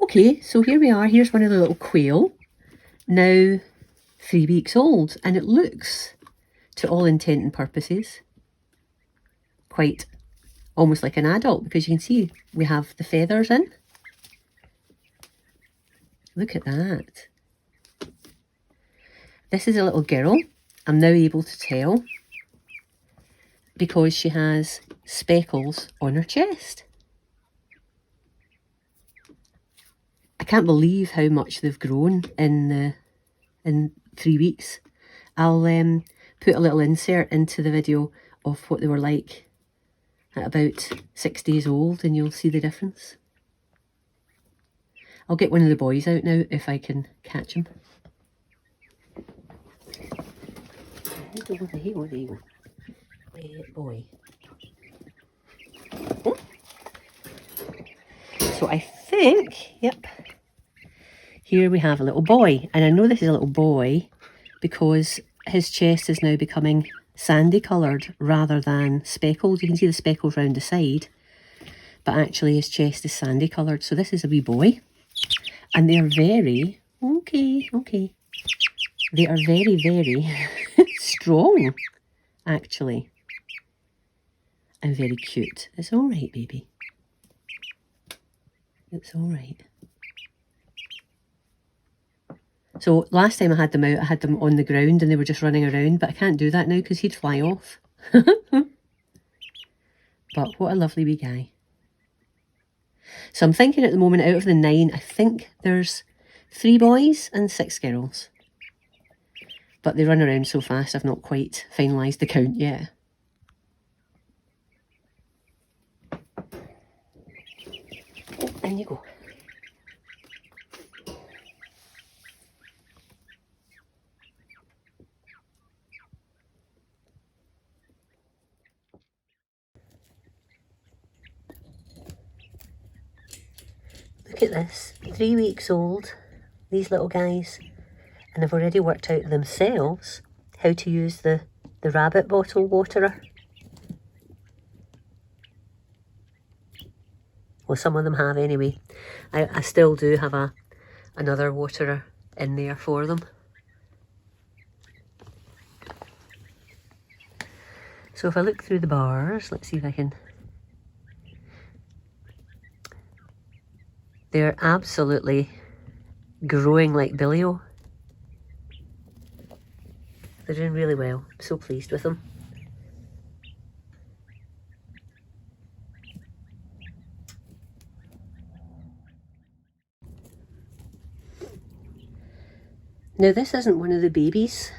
Okay, so here we are. Here's one of the little quail, now 3 weeks old, and it looks, to all intent and purposes, quite almost like an adult, because you can see we have the feathers in. Look at that. This is a little girl. I'm now able to tell because she has speckles on her chest. I can't believe how much they've grown in 3 weeks. I'll put a little insert into the video of what they were like at about 6 days old, and you'll see the difference. I'll get one of the boys out now if I can catch him. Boy. Oh. So I think, yep, here we have a little boy. And I know this is a little boy because his chest is now becoming sandy coloured rather than speckled. You can see the speckles round the side, but actually his chest is sandy coloured. So this is a wee boy. And they are very, they are very, very strong, actually. And very cute. It's all right, baby. It's all right. So last time I had them out, I had them on the ground and they were just running around, but I can't do that now because he'd fly off. But what a lovely wee guy. So I'm thinking at the moment, out of the 9, I think there's 3 boys and 6 girls. But they run around so fast, I've not quite finalised the count yet. Oh, in you go. Look at this, 3 weeks old, these little guys, and they've already worked out themselves how to use the rabbit bottle waterer. Well, some of them have anyway. I still do have another waterer in there for them. So if I look through the bars, let's see if I can... They're absolutely growing like billy-o. They're doing really well. I'm so pleased with them. Now this isn't one of the babies.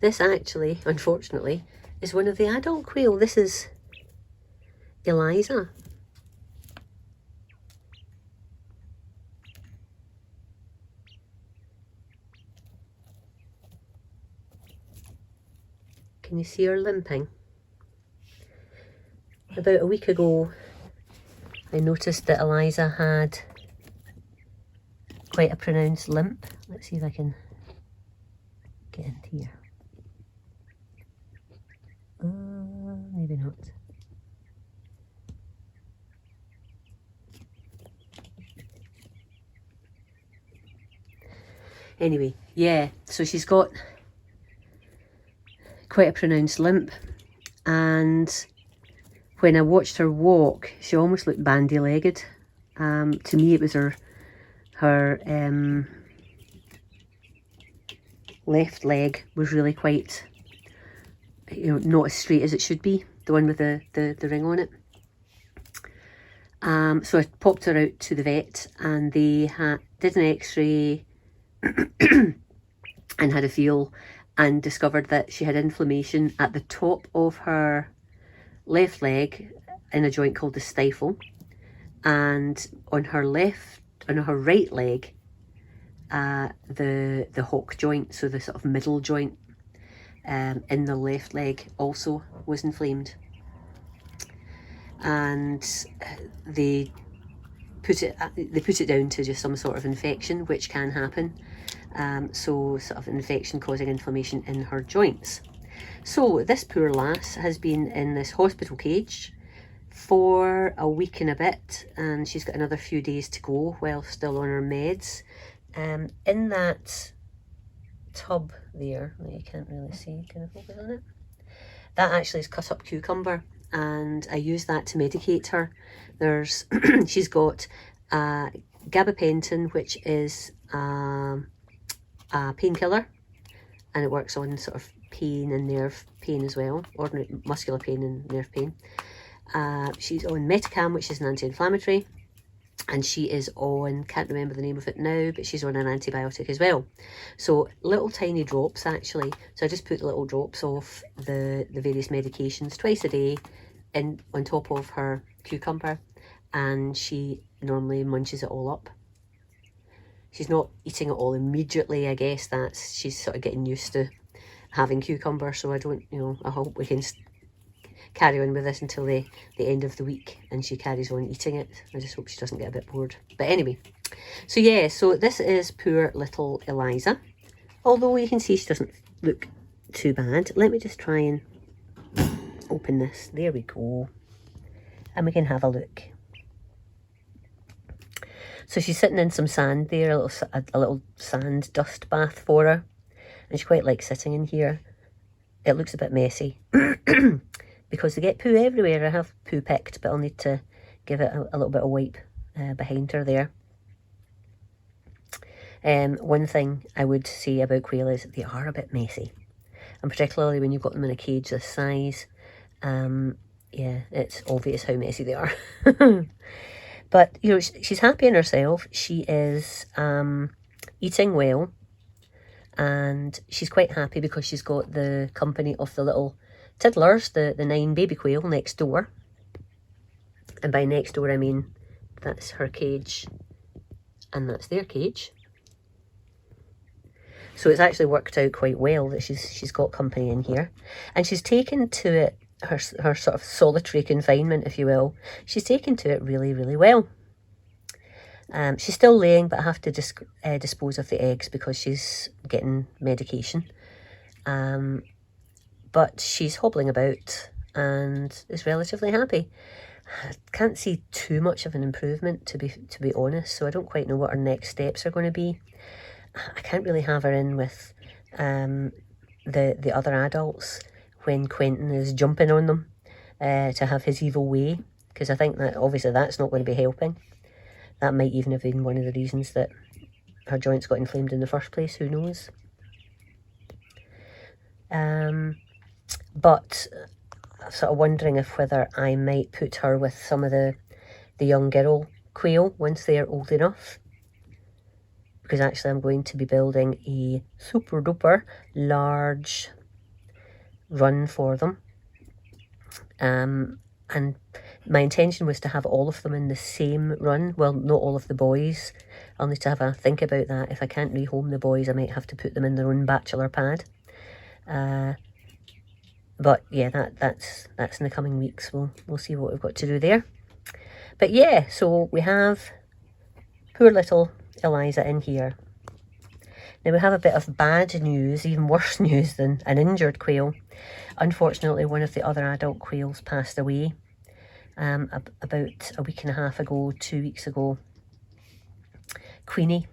This actually, unfortunately, is one of the adult quail. This is Eliza. Can you see her limping? About a week ago, I noticed that Eliza had quite a pronounced limp. Let's see if I can get into here. Maybe not. Anyway, yeah, so she's got quite a pronounced limp, and when I watched her walk, she almost looked bandy-legged. To me, it was her left leg was really quite, not as straight as it should be, the one with the ring on it. So I popped her out to the vet, and they did an x-ray and had a feel, and discovered that she had inflammation at the top of her left leg in a joint called the stifle, and on her right leg, the hock joint, so the sort of middle joint in the left leg also was inflamed, and they put it down to just some sort of infection, which can happen. So sort of infection causing inflammation in her joints. So this poor lass has been in this hospital cage for a week and a bit, and she's got another few days to go while still on her meds. In that tub there, you can't really see, can I focus on it? That actually is cut up cucumber, and I use that to medicate her. There's she's got gabapentin, which is a painkiller, and it works on sort of pain and nerve pain as well, ordinary muscular pain and nerve pain. She's on Metacam, which is an anti-inflammatory, and she is on, can't remember the name of it now, but she's on an antibiotic as well. So little tiny drops actually. So I just put little drops of the various medications twice a day in on top of her cucumber, and she normally munches it all up. She's not eating it all immediately, I guess that's, she's sort of getting used to having cucumber, so I don't, you know, I hope we can carry on with this until the end of the week and she carries on eating it. I just hope she doesn't get a bit bored. But anyway, so yeah, so this is poor little Eliza. Although you can see she doesn't look too bad. Let me just try and open this. There we go. And we can have a look. So she's sitting in some sand there, a little sand dust bath for her. And she quite likes sitting in here. It looks a bit messy. Because they get poo everywhere. I have poo picked, but I'll need to give it a little bit of wipe behind her there. One thing I would say about quail is they are a bit messy. And particularly when you've got them in a cage this size. Yeah, it's obvious how messy they are. But, you know, she's happy in herself. She is eating well. And she's quite happy because she's got the company of the little tiddlers, the 9 baby quail next door. And by next door I mean that's her cage and that's their cage. So it's actually worked out quite well that she's got company in here. And she's taken to it, her sort of solitary confinement, if you will. She's taken to it really, really well. She's still laying, but I have to dispose of the eggs because she's getting medication. But she's hobbling about and is relatively happy. I can't see too much of an improvement, to be honest, so I don't quite know what our next steps are going to be. I can't really have her in with the other adults when Quentin is jumping on them to have his evil way, because I think that obviously that's not going to be helping. That might even have been one of the reasons that her joints got inflamed in the first place, who knows. But I'm sort of wondering if whether I might put her with some of the young girl quail once they're old enough. Because actually I'm going to be building a super duper large run for them. And my intention was to have all of them in the same run. Well, not all of the boys. I'll need to have a think about that. If I can't rehome the boys, I might have to put them in their own bachelor pad. But yeah, that's in the coming weeks. We'll see what we've got to do there. But yeah, so we have poor little Eliza in here. Now we have a bit of bad news, even worse news than an injured quail. Unfortunately, one of the other adult quails passed away about a week and a half ago, 2 weeks ago. Queenie.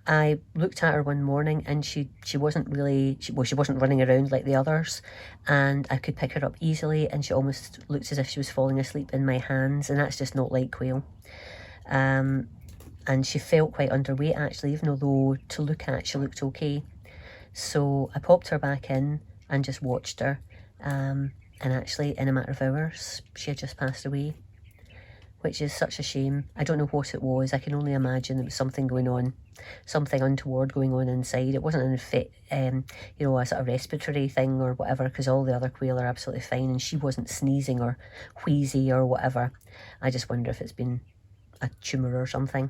I looked at her one morning and she wasn't really, she wasn't running around like the others, and I could pick her up easily, and she almost looked as if she was falling asleep in my hands, and that's just not like quail. And she felt quite underweight actually, even though to look at she looked okay. So I popped her back in and just watched her, and actually in a matter of hours she had just passed away, which is such a shame. I don't know what it was. I can only imagine there was something going on, something untoward going on inside. It wasn't you know, a sort of respiratory thing or whatever, because all the other quail are absolutely fine and she wasn't sneezing or wheezy or whatever. I just wonder if it's been a tumour or something.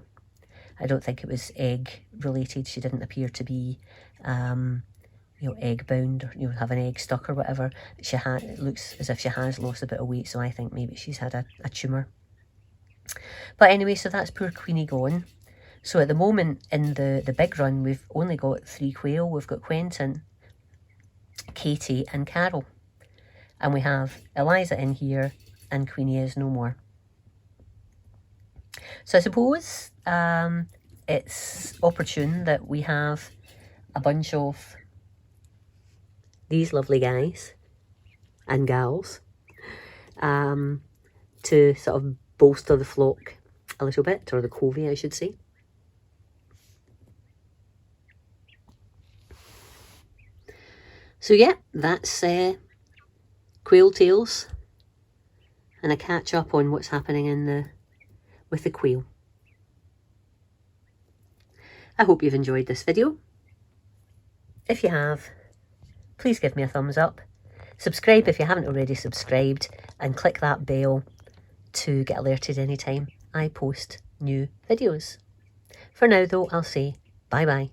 I don't think it was egg related. She didn't appear to be you know, egg bound, or, you know, have an egg stuck or whatever. It looks as if she has lost a bit of weight, so I think maybe she's had a tumour. But anyway, so that's poor Queenie gone. So at the moment in the big run, we've only got 3 quail. We've got Quentin, Katie and Carol. And we have Eliza in here, and Queenie is no more. So I suppose it's opportune that we have a bunch of these lovely guys and gals to sort of bolster the flock a little bit, or the covey I should say. So yeah, that's Quail Tales, and a catch up on what's happening with the quail. I hope you've enjoyed this video. If you have, please give me a thumbs up. Subscribe if you haven't already subscribed, and click that bell to get alerted anytime I post new videos. For now though, I'll say bye bye.